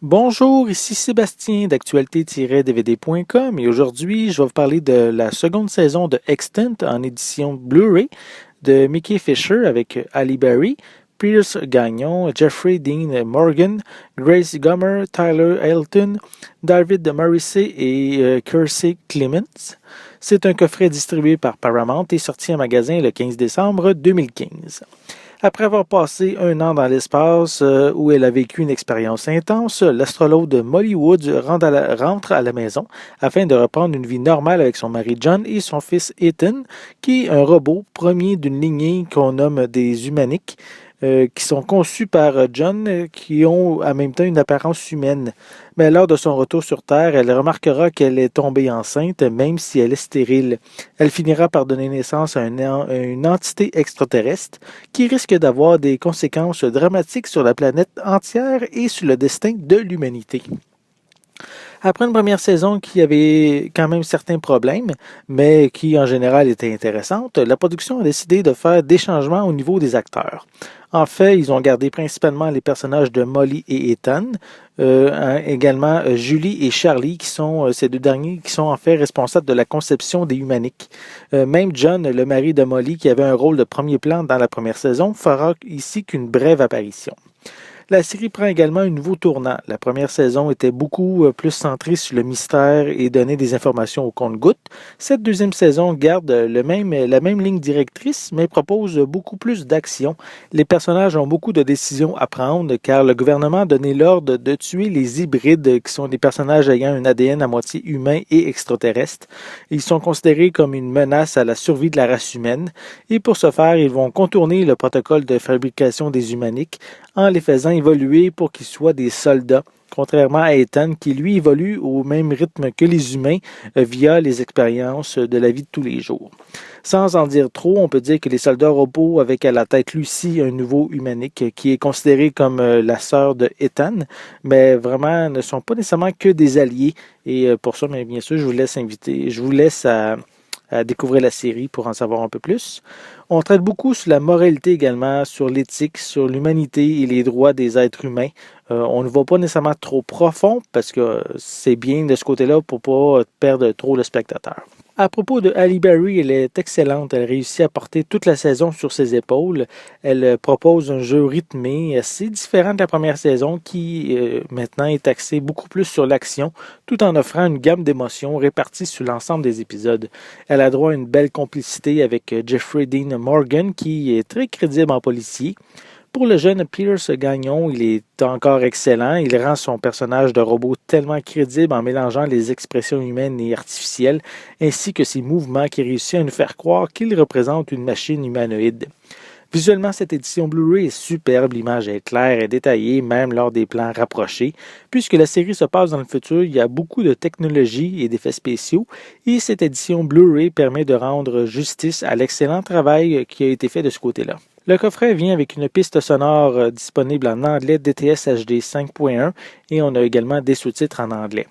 Bonjour, ici Sébastien d'actualité-dvd.com et aujourd'hui je vais vous parler de la seconde saison de Extant en édition Blu-ray de Mickey Fisher avec Halle Berry, Pierce Gagnon, Jeffrey Dean Morgan, Grace Gummer, Tyler Hilton, David Morrissey et Kiersey Clemens. C'est un coffret distribué par Paramount et sorti en magasin le 15 décembre 2015. Après avoir passé un an dans l'espace où elle a vécu une expérience intense, l'astronaute Molly Woods rentre à la maison afin de reprendre une vie normale avec son mari John et son fils Ethan, qui est un robot premier d'une lignée qu'on nomme des humaniques, qui sont conçus par John, qui ont en même temps une apparence humaine. Mais lors de son retour sur Terre, elle remarquera qu'elle est tombée enceinte, même si elle est stérile. Elle finira par donner naissance à une entité extraterrestre qui risque d'avoir des conséquences dramatiques sur la planète entière et sur le destin de l'humanité. Après une première saison qui avait quand même certains problèmes, mais qui en général était intéressante, la production a décidé de faire des changements au niveau des acteurs. En fait, ils ont gardé principalement les personnages de Molly et Ethan, également Julie et Charlie, qui sont ces deux derniers qui sont en fait responsables de la conception des humaniques. Même John, le mari de Molly, qui avait un rôle de premier plan dans la première saison, fera ici qu'une brève apparition. La série prend également un nouveau tournant. La première saison était beaucoup plus centrée sur le mystère et donnait des informations au compte-gouttes. Cette deuxième saison garde la même ligne directrice, mais propose beaucoup plus d'action. Les personnages ont beaucoup de décisions à prendre, car le gouvernement a donné l'ordre de tuer les hybrides, qui sont des personnages ayant un ADN à moitié humain et extraterrestre. Ils sont considérés comme une menace à la survie de la race humaine, et pour ce faire, ils vont contourner le protocole de fabrication des humaniques en les faisant évoluer pour qu'ils soient des soldats, contrairement à Ethan qui lui évolue au même rythme que les humains via les expériences de la vie de tous les jours. Sans en dire trop, on peut dire que les soldats robots avec à la tête Lucy, un nouveau humanique qui est considéré comme la sœur de Ethan, mais vraiment ne sont pas nécessairement que des alliés. Et pour ça, mais bien sûr, je vous laisse à découvrir la série pour en savoir un peu plus. On traite beaucoup sur la moralité également, sur l'éthique, sur l'humanité et les droits des êtres humains. On ne va pas nécessairement trop profond parce que c'est bien de ce côté-là pour pas perdre trop le spectateur. À propos de Halle Berry, elle est excellente. Elle réussit à porter toute la saison sur ses épaules. Elle propose un jeu rythmé assez différent de la première saison qui maintenant est axé beaucoup plus sur l'action tout en offrant une gamme d'émotions réparties sur l'ensemble des épisodes. Elle a droit à une belle complicité avec Jeffrey Dean Morgan qui est très crédible en policier. Pour le jeune Pierce Gagnon, il est encore excellent. Il rend son personnage de robot tellement crédible en mélangeant les expressions humaines et artificielles, ainsi que ses mouvements qui réussit à nous faire croire qu'il représente une machine humanoïde. Visuellement, cette édition Blu-ray est superbe, l'image est claire et détaillée, même lors des plans rapprochés. Puisque la série se passe dans le futur, il y a beaucoup de technologie et d'effets spéciaux, et cette édition Blu-ray permet de rendre justice à l'excellent travail qui a été fait de ce côté-là. Le coffret vient avec une piste sonore disponible en anglais DTS HD 5.1 et on a également des sous-titres en anglais.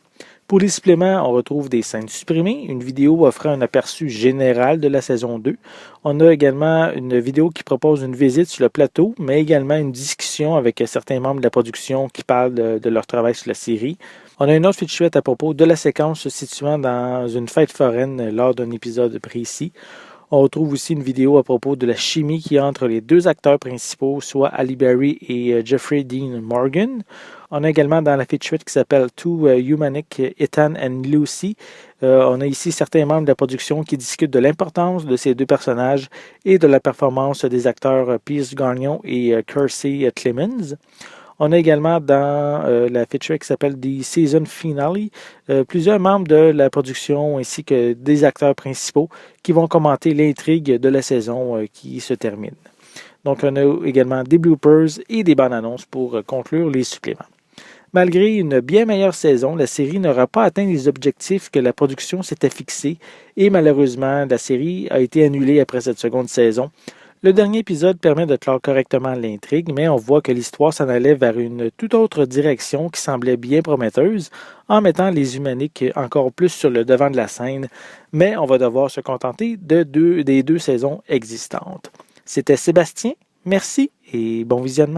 Pour les suppléments, on retrouve des scènes supprimées, une vidéo offrant un aperçu général de la saison 2. On a également une vidéo qui propose une visite sur le plateau, mais également une discussion avec certains membres de la production qui parlent de leur travail sur la série. On a une autre featurette à propos de la séquence se situant dans une fête foraine lors d'un épisode précis. On retrouve aussi une vidéo à propos de la chimie qui entre les deux acteurs principaux, soit Halle Berry et Jeffrey Dean Morgan. On a également dans la featurette qui s'appelle Two Humanic, Ethan and Lucy. On a ici certains membres de la production qui discutent de l'importance de ces deux personnages et de la performance des acteurs Pierce Gagnon et Kiersey Clemens. On a également dans la feature qui s'appelle The Season Finale plusieurs membres de la production ainsi que des acteurs principaux qui vont commenter l'intrigue de la saison qui se termine. Donc on a également des bloopers et des bandes annonces pour conclure les suppléments. Malgré une bien meilleure saison, la série n'aura pas atteint les objectifs que la production s'était fixés et malheureusement, la série a été annulée après cette seconde saison. Le dernier épisode permet de clore correctement l'intrigue, mais on voit que l'histoire s'en allait vers une toute autre direction qui semblait bien prometteuse, en mettant les humaniques encore plus sur le devant de la scène, mais on va devoir se contenter des deux saisons existantes. C'était Sébastien, merci et bon visionnement.